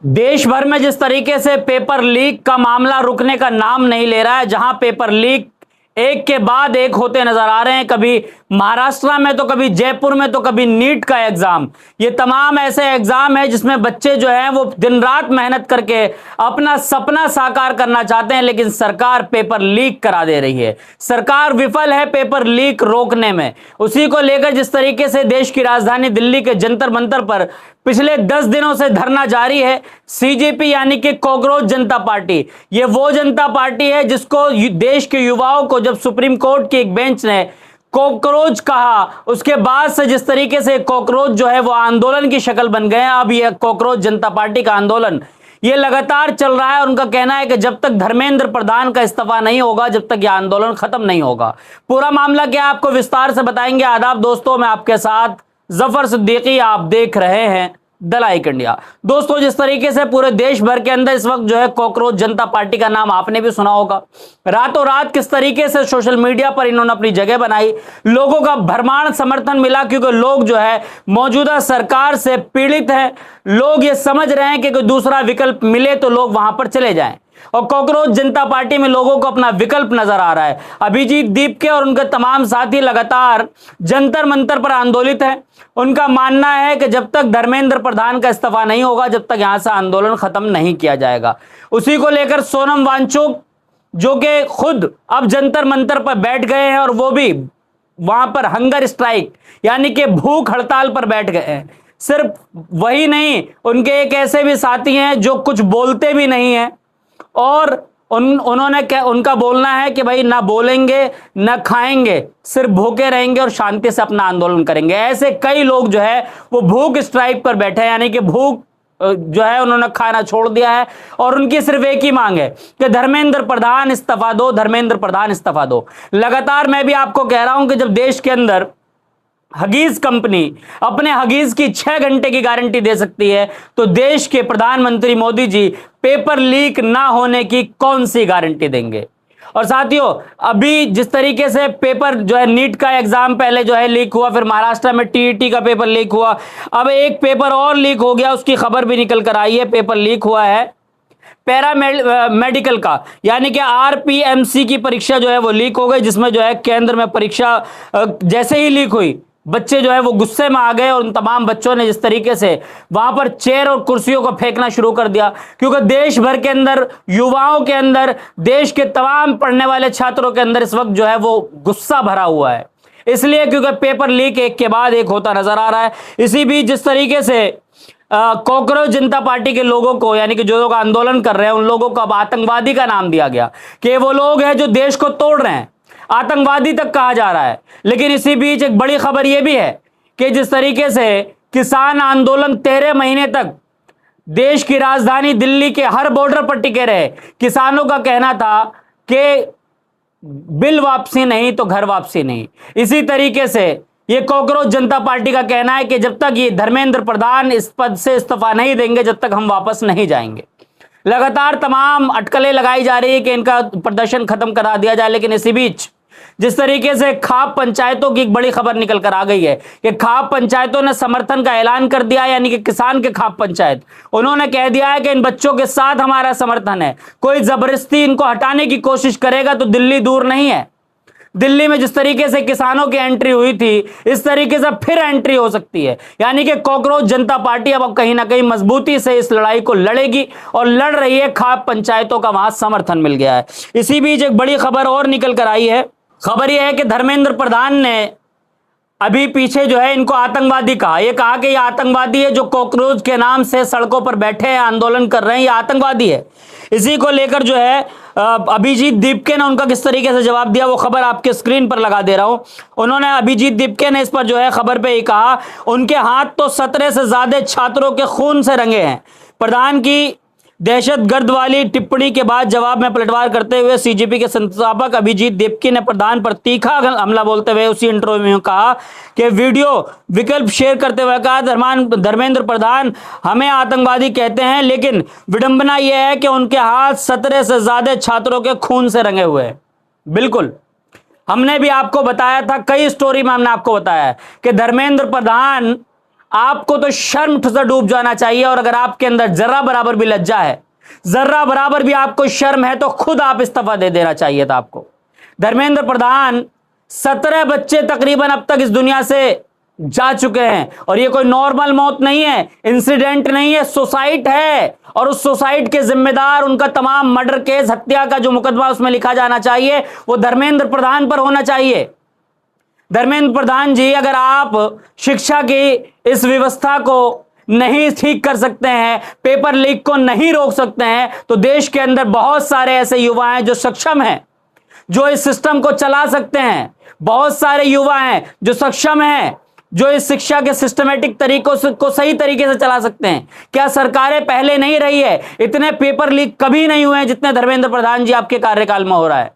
देश भर में जिस तरीके से पेपर लीक का मामला रुकने का नाम नहीं ले रहा है, जहां पेपर लीक एक के बाद एक होते नजर आ रहे हैं, कभी महाराष्ट्र में तो कभी जयपुर में तो कभी नीट का एग्जाम, ये तमाम ऐसे एग्जाम है जिसमें बच्चे जो हैं वो दिन रात मेहनत करके अपना सपना साकार करना चाहते हैं, लेकिन सरकार पेपर लीक करा दे रही है। सरकार विफल है पेपर लीक रोकने में। उसी को लेकर जिस तरीके से देश की राजधानी दिल्ली के जंतर मंतर पर पिछले 10 दिनों से धरना जारी है, सीजेपी यानी कि कॉकरोच जनता पार्टी, ये वो जनता पार्टी है जिसको देश के युवाओं को जब सुप्रीम कोर्ट की एक बेंच ने कॉकरोच कहा, उसके बाद से जिस तरीके से कॉकरोच जो है वो आंदोलन की शक्ल बन गए हैं। अब यह कॉकरोच जनता पार्टी का आंदोलन ये लगातार चल रहा है और उनका कहना है कि जब तक धर्मेंद्र प्रधान का इस्तीफा नहीं होगा, जब तक यह आंदोलन खत्म नहीं होगा। पूरा मामला क्या आपको विस्तार से बताएंगे। आदाब दोस्तों, मैं आपके साथ जफर सिद्दीकी, आप देख रहे हैं द लाइक इंडिया। दोस्तों, जिस तरीके से पूरे देश भर के अंदर इस वक्त जो है कॉकरोच जनता पार्टी का नाम आपने भी सुना होगा, रातों रात किस तरीके से सोशल मीडिया पर इन्होंने अपनी जगह बनाई, लोगों का भरमार समर्थन मिला, क्योंकि लोग जो है मौजूदा सरकार से पीड़ित हैं। लोग ये समझ रहे हैं कि कोई दूसरा विकल्प मिले तो लोग वहां पर चले जाएं, और कॉकरोच जनता पार्टी में लोगों को अपना विकल्प नजर आ रहा है। अभिजीत दीपके और उनके तमाम साथी लगातार जंतर मंतर पर आंदोलित हैं। उनका मानना है कि जब तक धर्मेंद्र प्रधान का इस्तीफा नहीं होगा, जब तक यहां से आंदोलन खत्म नहीं किया जाएगा। उसी को लेकर सोनम वांगचुक जो कि खुद अब जंतर मंतर पर बैठ गए हैं, और वो भी वहां पर हंगर स्ट्राइक यानी कि भूख हड़ताल पर बैठ गए हैं। सिर्फ वही नहीं, उनके एक ऐसे भी साथी हैं जो कुछ बोलते भी नहीं हैं, और उन्होंने उनका बोलना है कि भाई ना बोलेंगे ना खाएंगे, सिर्फ भूखे रहेंगे और शांति से अपना आंदोलन करेंगे। ऐसे कई लोग जो है वो भूख स्ट्राइक पर बैठे हैं, यानी कि भूख जो है उन्होंने खाना छोड़ दिया है, और उनकी सिर्फ एक ही मांग है कि धर्मेंद्र प्रधान इस्तीफा दो, धर्मेंद्र प्रधान इस्तीफा दो। लगातार मैं भी आपको कह रहा हूं कि जब देश के अंदर हगीज कंपनी अपने हगीज की 6 घंटे की गारंटी दे सकती है, तो देश के प्रधानमंत्री मोदी जी पेपर लीक ना होने की कौन सी गारंटी देंगे। और साथियों, अभी जिस तरीके से पेपर जो है नीट का एग्जाम पहले जो है लीक हुआ, फिर महाराष्ट्र में टीईटी का पेपर लीक हुआ, अब एक पेपर और लीक हो गया, उसकी खबर भी निकल कर आई है। पेपर लीक हुआ है पैरा मेडिकल का, यानी कि आरपीएमसी की परीक्षा जो है वो लीक हो गई, जिसमें जो है केंद्र में परीक्षा जैसे ही लीक हुई, बच्चे जो है वो गुस्से में आ गए, और उन तमाम बच्चों ने जिस तरीके से वहां पर चेयर और कुर्सियों को फेंकना शुरू कर दिया, क्योंकि देश भर के अंदर युवाओं के अंदर, देश के तमाम पढ़ने वाले छात्रों के अंदर इस वक्त जो है वो गुस्सा भरा हुआ है। इसलिए क्योंकि पेपर लीक एक के बाद एक होता नजर आ रहा है। इसी बीच जिस तरीके से कॉकरोच जनता पार्टी के लोगों को, यानी कि जो लोग आंदोलन कर रहे हैं, उन लोगों को अब आतंकवादी का नाम दिया गया कि वो लोग हैं जो देश को तोड़ रहे हैं, आतंकवादी तक कहा जा रहा है। लेकिन इसी बीच एक बड़ी खबर यह भी है कि जिस तरीके से किसान आंदोलन 13 महीने तक देश की राजधानी दिल्ली के हर बॉर्डर पर टिके रहे, किसानों का कहना था कि बिल वापसी नहीं तो घर वापसी नहीं। इसी तरीके से ये कॉकरोच जनता पार्टी का कहना है कि जब तक ये धर्मेंद्र प्रधान इस पद से इस्तीफा नहीं देंगे, जब तक हम वापस नहीं जाएंगे। लगातार तमाम अटकलें लगाई जा रही है कि इनका प्रदर्शन खत्म करा दिया जाए। लेकिन इसी बीच जिस तरीके से खाप पंचायतों की एक बड़ी खबर निकल कर आ गई है कि खाप पंचायतों ने समर्थन का ऐलान कर दिया, यानी कि किसान के खाप पंचायत, उन्होंने कह दिया है कि इन बच्चों के साथ हमारा समर्थन है। कोई जबरदस्ती इनको हटाने की कोशिश करेगा तो दिल्ली दूर नहीं है। दिल्ली में जिस तरीके से किसानों की एंट्री हुई थी, इस तरीके से फिर एंट्री हो सकती है, यानी कि कॉकरोच जनता पार्टी अब कहीं ना कहीं मजबूती से इस लड़ाई को लड़ेगी, और लड़ रही है। खाप पंचायतों का वहां समर्थन मिल गया है। इसी बीच एक बड़ी खबर और निकल कर आई है। खबर यह है कि धर्मेंद्र प्रधान ने अभी पीछे जो है इनको आतंकवादी कहा। ये कहा कि ये आतंकवादी है जो कॉकरोच के नाम से सड़कों पर बैठे हैं, आंदोलन कर रहे हैं, ये आतंकवादी है। इसी को लेकर जो है अभिजीत दीपके ने उनका किस तरीके से जवाब दिया, वो खबर आपके स्क्रीन पर लगा दे रहा हूं। उन्होंने, अभिजीत दीपके ने इस पर जो है खबर पे ही कहा, उनके हाथ तो 17 से ज्यादा छात्रों के खून से रंगे हैं। प्रधान की दहशतगर्द वाली टिप्पणी के बाद जवाब में पलटवार करते हुए सीजेपी के संस्थापक अभिजीत दीपके ने प्रधान पर तीखा हमला बोलते हुए उसी इंटरव्यू में कहा कि वीडियो विकल्प शेयर करते हुए कहा, धर्मेंद्र प्रधान हमें आतंकवादी कहते हैं, लेकिन विडंबना यह है कि उनके हाथ 17 से ज्यादा छात्रों के खून से रंगे हुए हैं। बिल्कुल, हमने भी आपको बताया था, कई स्टोरी में हमने आपको बताया कि धर्मेंद्र प्रधान आपको तो शर्म से डूब जाना चाहिए। और अगर आपके अंदर जर्रा बराबर भी लज्जा है, जर्रा बराबर भी आपको शर्म है, तो खुद आप इस्तीफा दे देना चाहिए था आपको। धर्मेंद्र प्रधान, 17 बच्चे तकरीबन अब तक इस दुनिया से जा चुके हैं, और ये कोई नॉर्मल मौत नहीं है, इंसिडेंट नहीं है, सुसाइड है। और उस सुसाइड के जिम्मेदार, उनका तमाम मर्डर केस, हत्या का जो मुकदमा उसमें लिखा जाना चाहिए, वो धर्मेंद्र प्रधान पर होना चाहिए। धर्मेंद्र प्रधान जी, अगर आप शिक्षा की इस व्यवस्था को नहीं ठीक कर सकते हैं, पेपर लीक को नहीं रोक सकते हैं, तो देश के अंदर बहुत सारे ऐसे युवा हैं जो सक्षम हैं, जो इस सिस्टम को चला सकते हैं। बहुत सारे युवा हैं जो सक्षम हैं, जो इस शिक्षा के सिस्टमेटिक तरीकों को सही तरीके से चला सकते हैं। क्या सरकारें पहले नहीं रही है? इतने पेपर लीक कभी नहीं हुए हैं जितने धर्मेंद्र प्रधान जी आपके कार्यकाल में हो रहा है।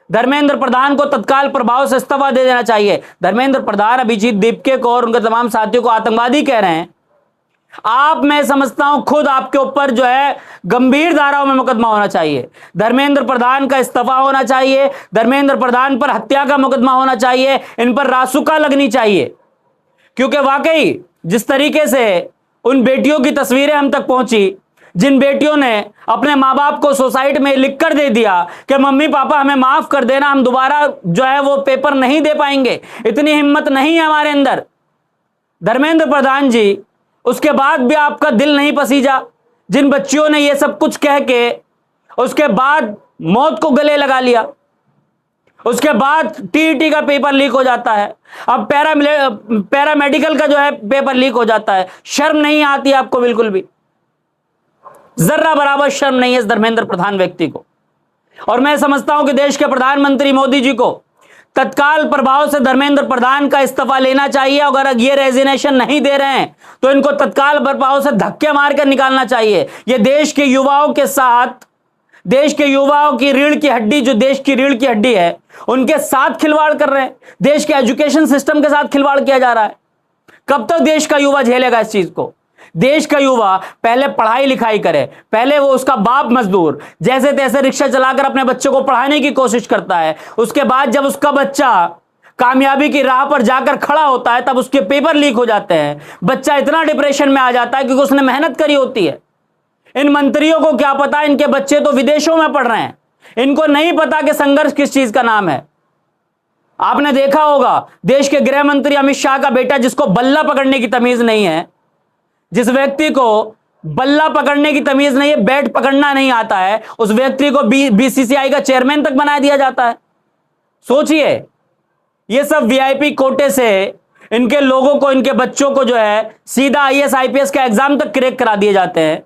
धर्मेंद्र प्रधान को तत्काल प्रभाव से इस्तीफा दे देना चाहिए। धर्मेंद्र प्रधान अभिजीत दीपके को और उनके तमाम साथियों को आतंकवादी कह रहे हैं। आप, मैं समझता हूं, खुद आपके ऊपर जो है गंभीर धाराओं में मुकदमा होना चाहिए। धर्मेंद्र प्रधान का इस्तीफा होना चाहिए। धर्मेंद्र प्रधान पर हत्या का मुकदमा होना चाहिए। इन पर रासुका लगनी चाहिए, क्योंकि वाकई जिस तरीके से उन बेटियों की तस्वीरें हम तक पहुंची, जिन बेटियों ने अपने माँ बाप को सोसाइटी में लिख कर दे दिया कि मम्मी पापा हमें माफ कर देना, हम दोबारा जो है वो पेपर नहीं दे पाएंगे, इतनी हिम्मत नहीं है हमारे अंदर। धर्मेंद्र प्रधान जी, उसके बाद भी आपका दिल नहीं पसीजा। जिन बच्चियों ने ये सब कुछ कह के उसके बाद मौत को गले लगा लिया, उसके बाद टीईटी का पेपर लीक हो जाता है, अब पैरामेडिकल का जो है पेपर लीक हो जाता है। शर्म नहीं आती आपको? बिल्कुल भी जर्रा बराबर शर्म नहीं है इस धर्मेंद्र प्रधान व्यक्ति को। और मैं समझता हूं कि देश के प्रधानमंत्री मोदी जी को तत्काल प्रभाव से धर्मेंद्र प्रधान का इस्तीफा लेना चाहिए। अगर ये रेजिग्नेशन नहीं दे रहे हैं तो इनको तत्काल प्रभाव से धक्के मारकर निकालना चाहिए। ये देश के युवाओं के साथ, देश के युवाओं की रीढ़ की हड्डी, जो देश की रीढ़ की हड्डी है, उनके साथ खिलवाड़ कर रहे हैं। देश के एजुकेशन सिस्टम के साथ खिलवाड़ किया जा रहा है। कब तक देश का युवा झेलेगा इस चीज को? देश का युवा पहले पढ़ाई लिखाई करे, पहले वो उसका बाप मजदूर जैसे तैसे रिक्शा चलाकर अपने बच्चे को पढ़ाने की कोशिश करता है। उसके बाद जब उसका बच्चा कामयाबी की राह पर जाकर खड़ा होता है, तब उसके पेपर लीक हो जाते हैं। बच्चा इतना डिप्रेशन में आ जाता है क्योंकि उसने मेहनत करी होती है। इन मंत्रियों को क्या पता, इनके बच्चे तो विदेशों में पढ़ रहे हैं, इनको नहीं पता कि संघर्ष किस चीज का नाम है। आपने देखा होगा देश के गृह मंत्री अमित शाह का बेटा, जिसको बल्ला पकड़ने की तमीज नहीं है, जिस व्यक्ति को बल्ला पकड़ने की तमीज नहीं है, बैट पकड़ना नहीं आता है, उस व्यक्ति को बीसीसीआई का चेयरमैन तक बना दिया जाता है। सोचिए, ये सब वीआईपी कोटे से इनके लोगों को, इनके बच्चों को जो है सीधा आईएएस आईपीएस का एग्जाम तक क्रैक करा दिए जाते हैं।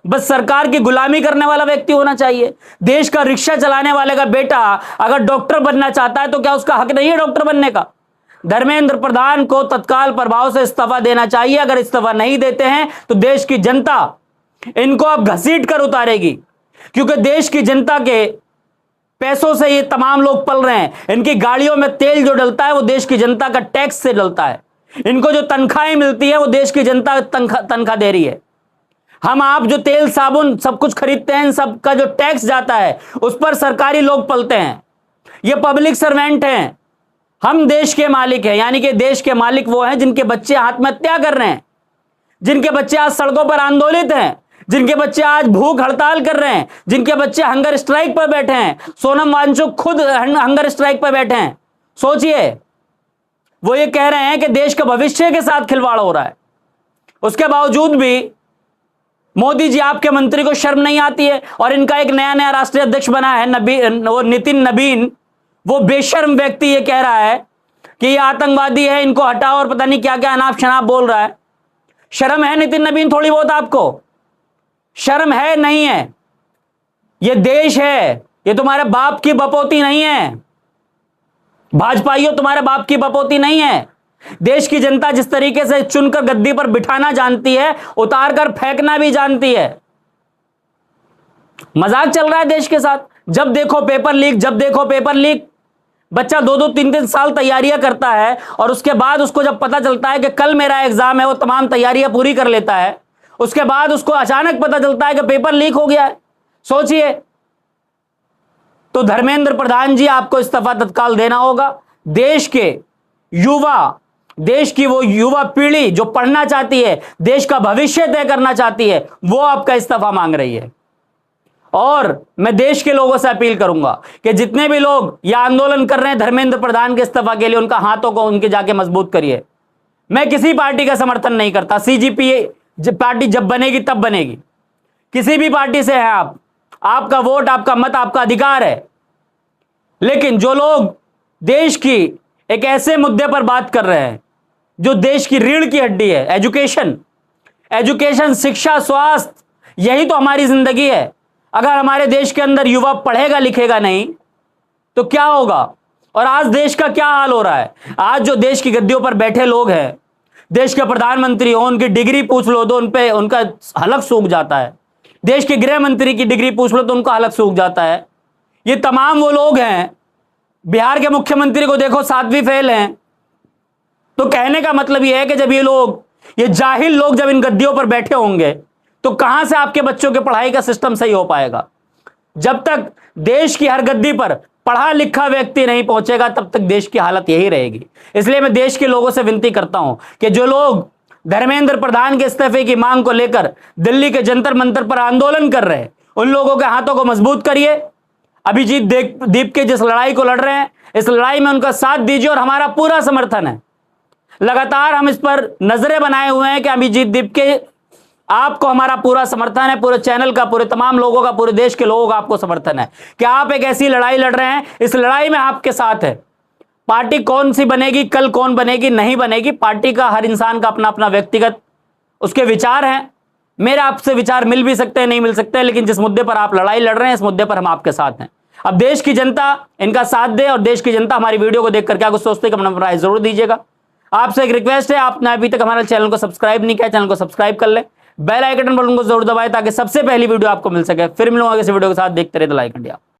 बस सरकार की गुलामी करने वाला व्यक्ति होना चाहिए। देश का रिक्शा चलाने वाले का बेटा अगर डॉक्टर बनना चाहता है तो क्या उसका हक नहीं है डॉक्टर बनने का? धर्मेंद्र प्रधान को तत्काल प्रभाव से इस्तीफा देना चाहिए। अगर इस्तीफा नहीं देते हैं तो देश की जनता इनको अब घसीट कर उतारेगी, क्योंकि देश की जनता के पैसों से ये तमाम लोग पल रहे हैं। इनकी गाड़ियों में तेल जो डलता है वो देश की जनता का टैक्स से डलता है। इनको जो तनख्वाहें मिलती है वो देश की जनता तनख्वाह दे रही है। हम आप जो तेल साबुन सब कुछ खरीदते हैं, इन सब का जो टैक्स जाता है उस पर सरकारी लोग पलते हैं। ये पब्लिक सर्वेंट हैं। हम देश के मालिक हैं, यानी कि देश के मालिक वो हैं जिनके बच्चे आत्महत्या कर रहे हैं, जिनके बच्चे आज सड़कों पर आंदोलित हैं, जिनके बच्चे आज भूख हड़ताल कर रहे हैं, जिनके बच्चे हंगर स्ट्राइक पर बैठे हैं। सोनम वांगचुक खुद हंगर स्ट्राइक पर बैठे हैं। सोचिए, वो ये कह रहे हैं कि देश के भविष्य के साथ खिलवाड़ हो रहा है। उसके बावजूद भी मोदी जी, आपके मंत्री को शर्म नहीं आती है। और इनका एक नया नया राष्ट्रीय अध्यक्ष बना है नितिन नबीन, वो बेशर्म व्यक्ति ये कह रहा है कि ये आतंकवादी है, इनको हटाओ, और पता नहीं क्या क्या अनाप शनाप बोल रहा है। शर्म है नितिन नबीन थोड़ी बहुत? आपको शर्म है? नहीं है। ये देश है, ये तुम्हारे बाप की बपोती नहीं है। भाजपाइयों, तुम्हारे बाप की बपोती नहीं है। देश की जनता जिस तरीके से चुनकर गद्दी पर बिठाना जानती है, उतार कर फेंकना भी जानती है। मजाक चल रहा है देश के साथ। जब देखो पेपर लीक, जब देखो पेपर लीक। बच्चा 2-2, 3-3 साल तैयारियां करता है और उसके बाद उसको जब पता चलता है कि कल मेरा एग्जाम है, वो तमाम तैयारियां पूरी कर लेता है। उसके बाद उसको अचानक पता चलता है कि पेपर लीक हो गया है। सोचिए। तो धर्मेंद्र प्रधान जी, आपको इस्तीफा तत्काल देना होगा। देश के युवा देश की वो युवा पीढ़ी जो पढ़ना चाहती है, देश का भविष्य तय करना चाहती है, वो आपका इस्तीफा मांग रही है। और मैं देश के लोगों से अपील करूंगा कि जितने भी लोग यह आंदोलन कर रहे हैं धर्मेंद्र प्रधान के इस्तीफा के लिए, उनका हाथों को उनके जाके मजबूत करिए। मैं किसी पार्टी का समर्थन नहीं करता, सीजीपी पार्टी जब बनेगी तब बनेगी, किसी भी पार्टी से है आप, आपका वोट, आपका मत, आपका अधिकार है। लेकिन जो लोग देश की एक ऐसे मुद्दे पर बात कर रहे हैं जो देश की रीढ़ की हड्डी है, एजुकेशन, शिक्षा, स्वास्थ्य, यही तो हमारी जिंदगी है। अगर हमारे देश के अंदर युवा पढ़ेगा लिखेगा नहीं तो क्या होगा? और आज देश का क्या हाल हो रहा है? आज जो देश की गद्दियों पर बैठे लोग हैं, देश के प्रधानमंत्री हो, उनकी डिग्री पूछ लो तो उनपे उनका हलक सूख जाता है। देश के गृह मंत्री की डिग्री पूछ लो तो उनका हलक सूख जाता है। ये तमाम वो लोग हैं, बिहार के मुख्यमंत्री को देखो 7वीं फेल हैं। तो कहने का मतलब यह है कि जब ये लोग, ये जाहिल लोग जब इन गद्दियों पर बैठे होंगे तो कहां से आपके बच्चों के पढ़ाई का सिस्टम सही हो पाएगा? जब तक देश की हर गद्दी पर पढ़ा लिखा व्यक्ति नहीं पहुंचेगा तब तक देश की हालत यही रहेगी। इसलिए मैं देश के लोगों से विनती करता हूं कि जो लोग धर्मेंद्र प्रधान के इस्तीफे की मांग को लेकर दिल्ली के जंतर मंतर पर आंदोलन कर रहे हैं, उन लोगों के हाथों को मजबूत करिए। अभिजीत दीप के जिस लड़ाई को लड़ रहे हैं, इस लड़ाई में उनका साथ दीजिए और हमारा पूरा समर्थन है। लगातार हम इस पर नजरें बनाए हुए हैं कि अभिजीत दीप के, आपको हमारा पूरा समर्थन है, पूरे चैनल का, पूरे तमाम लोगों का, पूरे देश के लोगों का आपको समर्थन है कि आप एक ऐसी लड़ाई लड़ रहे हैं, इस लड़ाई में आपके साथ है। पार्टी कौन सी बनेगी, कल कौन बनेगी, नहीं बनेगी, पार्टी का, हर इंसान का अपना अपना व्यक्तिगत उसके विचार हैं। मेरे आपसे विचार मिल भी सकते हैं, नहीं मिल सकते, लेकिन जिस मुद्दे पर आप लड़ाई लड़ रहे हैं, इस मुद्दे पर हम आपके साथ हैं। अब देश की जनता इनका साथ दे और देश की जनता हमारी वीडियो को देखकर क्या कुछ सोचते हैं, कमेंट में राय जरूर दीजिएगा। आपसे एक रिक्वेस्ट है, आपने अभी तक हमारे चैनल को सब्सक्राइब नहीं किया, चैनल को सब्सक्राइब कर ले, बेल आइकन बटन को जरूर दबाएं ताकि सबसे पहली वीडियो आपको मिल सके। फिर मिलूंगा किसी वीडियो के साथ, देखते रहे द लाइक इंडिया।